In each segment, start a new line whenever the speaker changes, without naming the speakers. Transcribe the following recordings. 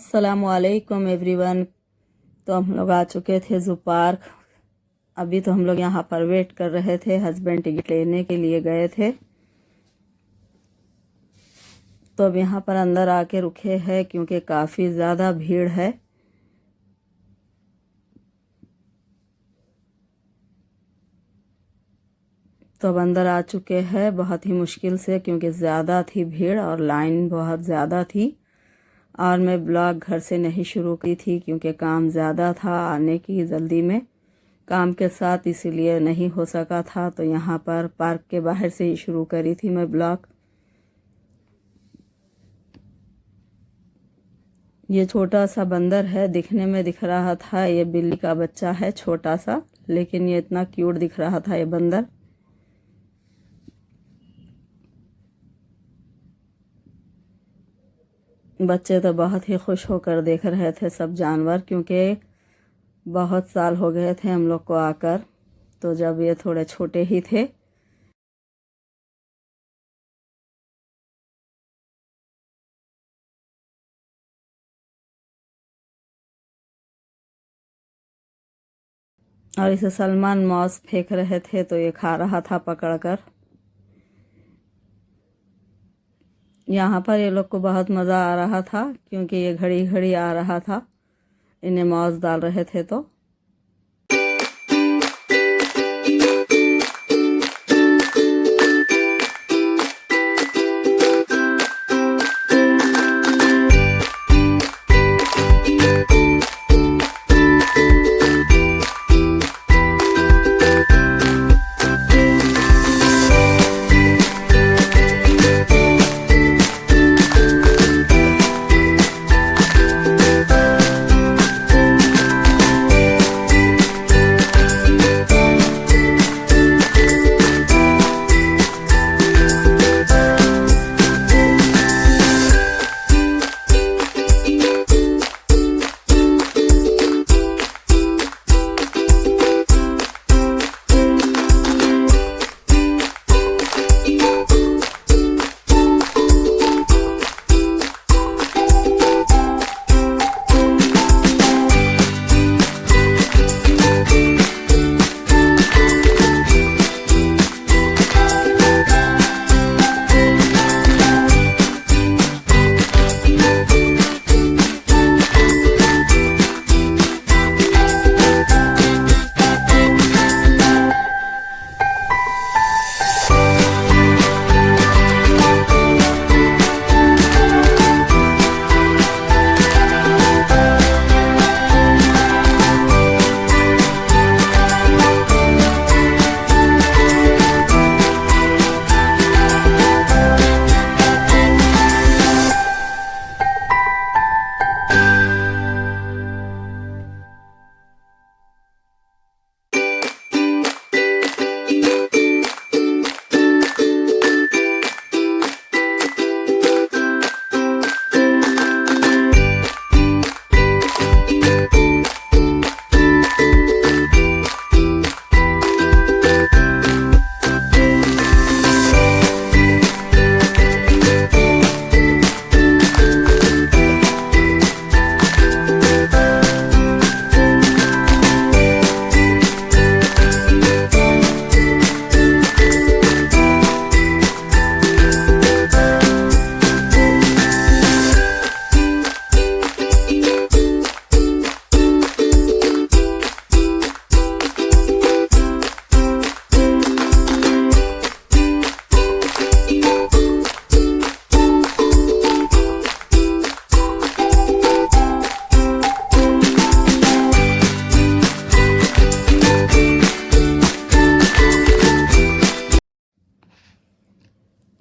अस्सलामुअलैकुम एवरीवन। तो हम लोग आ चुके थे ज़ू पार्क। अभी तो हम लोग यहाँ पर वेट कर रहे थे, हस्बैंड टिकट लेने के लिए गए थे। तो अब यहाँ पर अंदर आके रुके हैं क्योंकि काफ़ी ज़्यादा भीड़ है। तो अब अंदर आ चुके हैं बहुत ही मुश्किल से, क्योंकि ज़्यादा थी भीड़ और लाइन बहुत ज़्यादा थी। और मैं ब्लॉग घर से नहीं शुरू की थी क्योंकि काम ज़्यादा था, आने की जल्दी में काम के साथ, इसीलिए नहीं हो सका था। तो यहाँ पर पार्क के बाहर से ही शुरू करी थी मैं ब्लॉग। ये छोटा सा बंदर है, दिखने में दिख रहा था ये बिल्ली का बच्चा है छोटा सा, लेकिन ये इतना क्यूट दिख रहा था ये बंदर। बच्चे तो बहुत ही खुश होकर देख रहे थे सब जानवर, क्योंकि बहुत साल हो गए थे हम लोग को आकर, तो जब ये थोड़े छोटे ही थे। और इसे सलमान मौस फेंक रहे थे तो ये खा रहा था पकड़कर। यहाँ पर ये लोग को बहुत मज़ा आ रहा था क्योंकि ये घड़ी घड़ी आ रहा था, इन्हें मौज डाल रहे थे। तो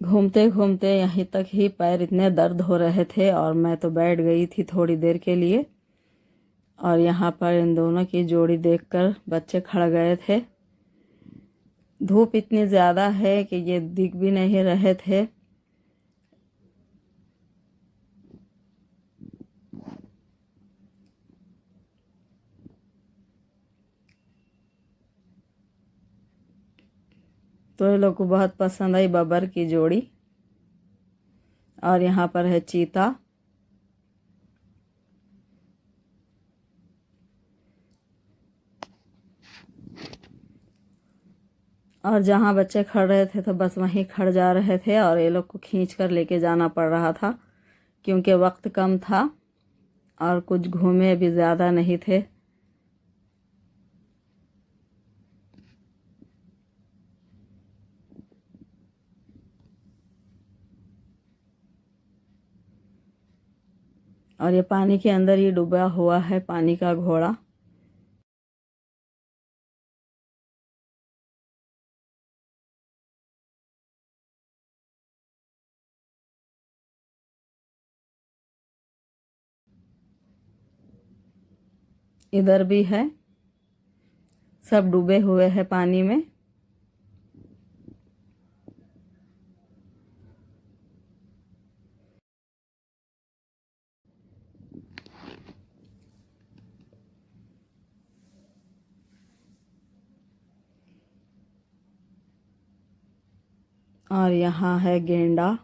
घूमते घूमते यहीं तक ही पैर इतने दर्द हो रहे थे और मैं तो बैठ गई थी थोड़ी देर के लिए। और यहाँ पर इन दोनों की जोड़ी देखकर बच्चे खड़ गए थे। धूप इतनी ज़्यादा है कि ये दिख भी नहीं रहे थे। तो ये लोग को बहुत पसंद आई बबर की जोड़ी। और यहाँ पर है चीता। और जहाँ बच्चे खड़ रहे थे तो बस वहीं खड़ जा रहे थे और ये लोग को खींच कर लेके जाना पड़ रहा था क्योंकि वक्त कम था और कुछ घूमे भी ज़्यादा नहीं थे। और ये पानी के अंदर ही डूबा हुआ है पानी का घोड़ा। इधर भी है, सब डूबे हुए हैं पानी में। और यहाँ है गेंडा।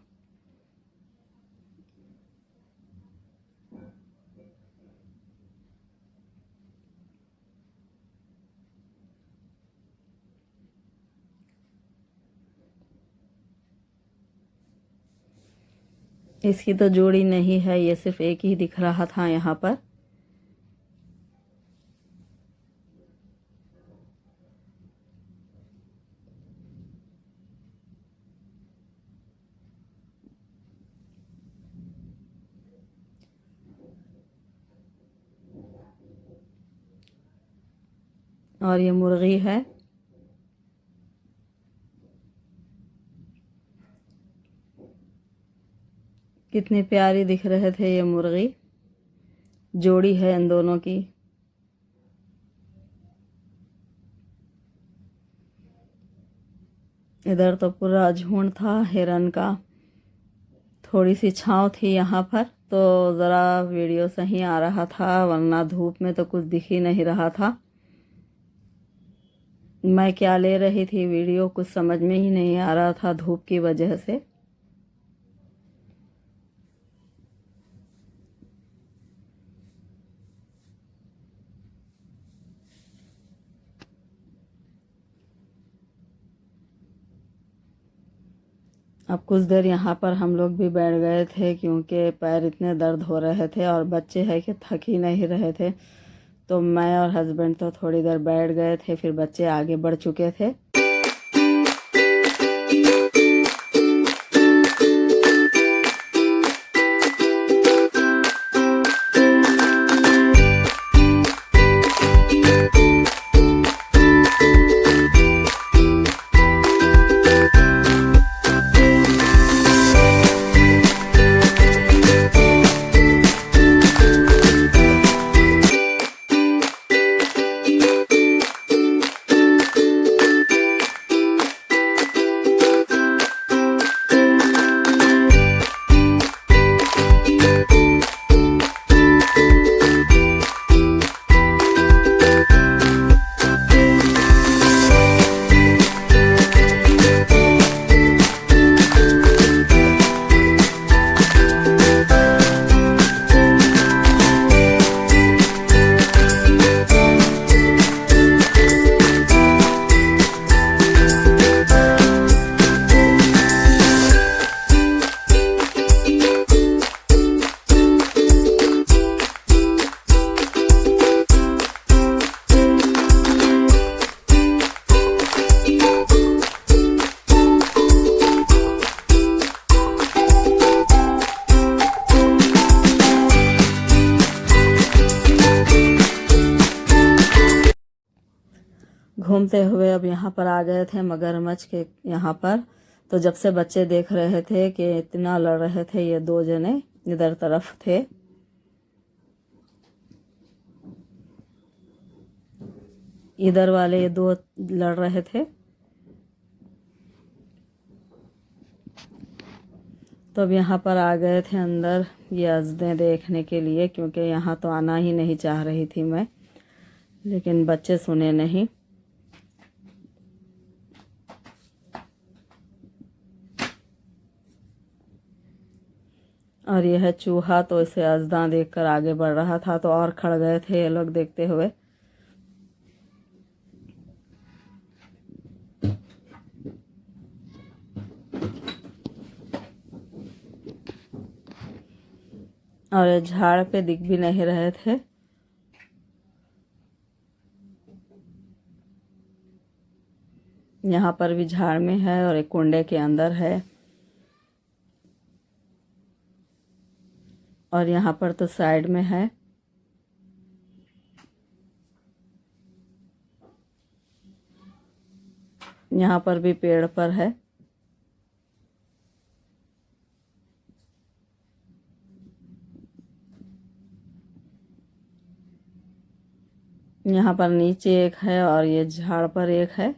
इसकी तो जोड़ी नहीं है, ये सिर्फ एक ही दिख रहा था यहाँ पर। और ये मुर्गी है। कितनी प्यारी दिख रहे थे ये मुर्गी, जोड़ी है इन दोनों की। इधर तो पूरा झुंड था हिरन का। थोड़ी सी छांव थी यहाँ पर तो ज़रा वीडियो सही आ रहा था, वरना धूप में तो कुछ दिख ही नहीं रहा था। मैं क्या ले रही थी वीडियो कुछ समझ में ही नहीं आ रहा था धूप की वजह से। अब कुछ देर यहाँ पर हम लोग भी बैठ गए थे क्योंकि पैर इतने दर्द हो रहे थे और बच्चे है कि थक ही नहीं रहे थे। तो मैं और हस्बैंड तो थोड़ी देर बैठ गए थे, फिर बच्चे आगे बढ़ चुके थे। घूमते हुए अब यहाँ पर आ गए थे मगरमच्छ के यहाँ पर। तो जब से बच्चे देख रहे थे कि इतना लड़ रहे थे, ये दो जने इधर तरफ थे। इधर वाले ये दो लड़ रहे थे। तो अब यहाँ पर आ गए थे अंदर ये अजदें देखने के लिए, क्योंकि यहाँ तो आना ही नहीं चाह रही थी मैं, लेकिन बच्चे सुने नहीं। और यह है चूहा, तो इसे अजदा देखकर आगे बढ़ रहा था, तो और खड़ गए थे ये लोग देखते हुए। और ये झाड़ पे दिख भी नहीं रहे थे। यहाँ पर भी झाड़ में है और एक कुंडे के अंदर है। और यहाँ पर तो साइड में है। यहाँ पर भी पेड़ पर है। यहाँ पर नीचे एक है और ये झाड़ पर एक है।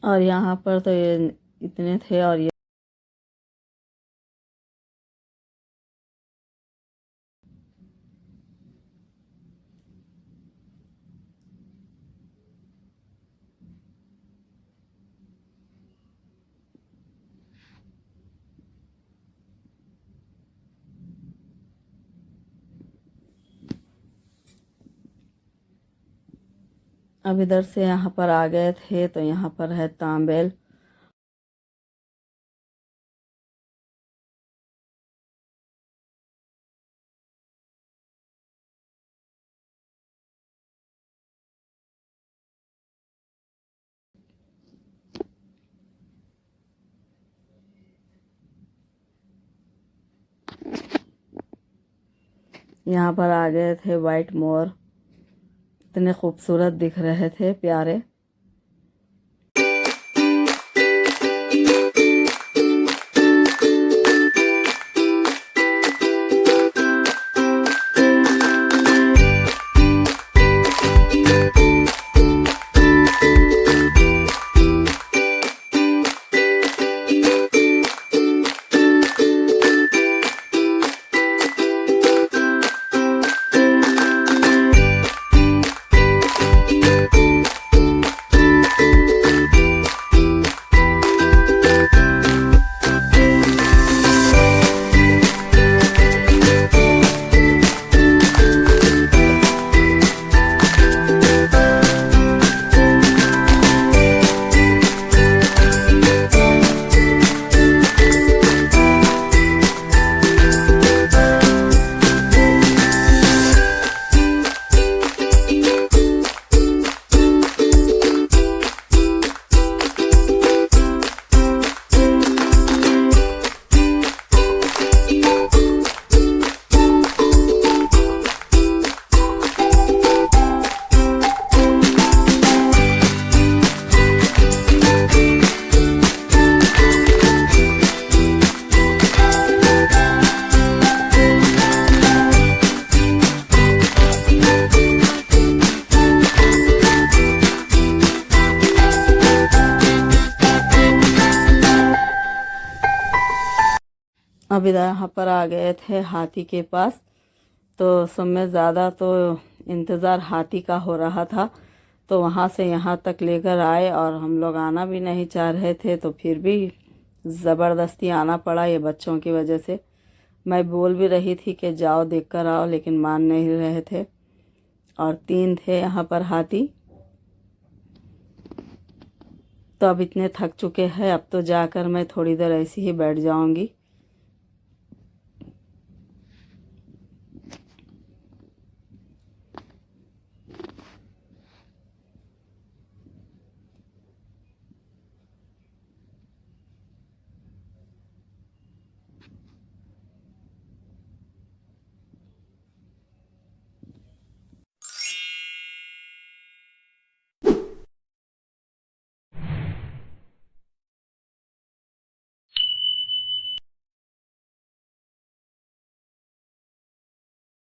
और यहाँ पर तो ये इतने थे और ये अब इधर से यहाँ पर आ गए थे तो यहाँ पर है तांबेल। यहाँ पर आ गए थे वाइट मोर, इतने खूबसूरत दिख रहे थे, प्यारे। अब इधर यहाँ पर आ गए थे हाथी के पास, तो सब में ज़्यादा तो इंतज़ार हाथी का हो रहा था। तो वहाँ से यहाँ तक लेकर आए और हम लोग आना भी नहीं चाह रहे थे, तो फिर भी ज़बरदस्ती आना पड़ा ये बच्चों की वजह से। मैं बोल भी रही थी कि जाओ देख कर आओ, लेकिन मान नहीं रहे थे। और 3 थे यहाँ पर हाथी। तो अब इतने थक चुके हैं, अब तो जाकर मैं थोड़ी देर ऐसे ही बैठ जाऊंगी।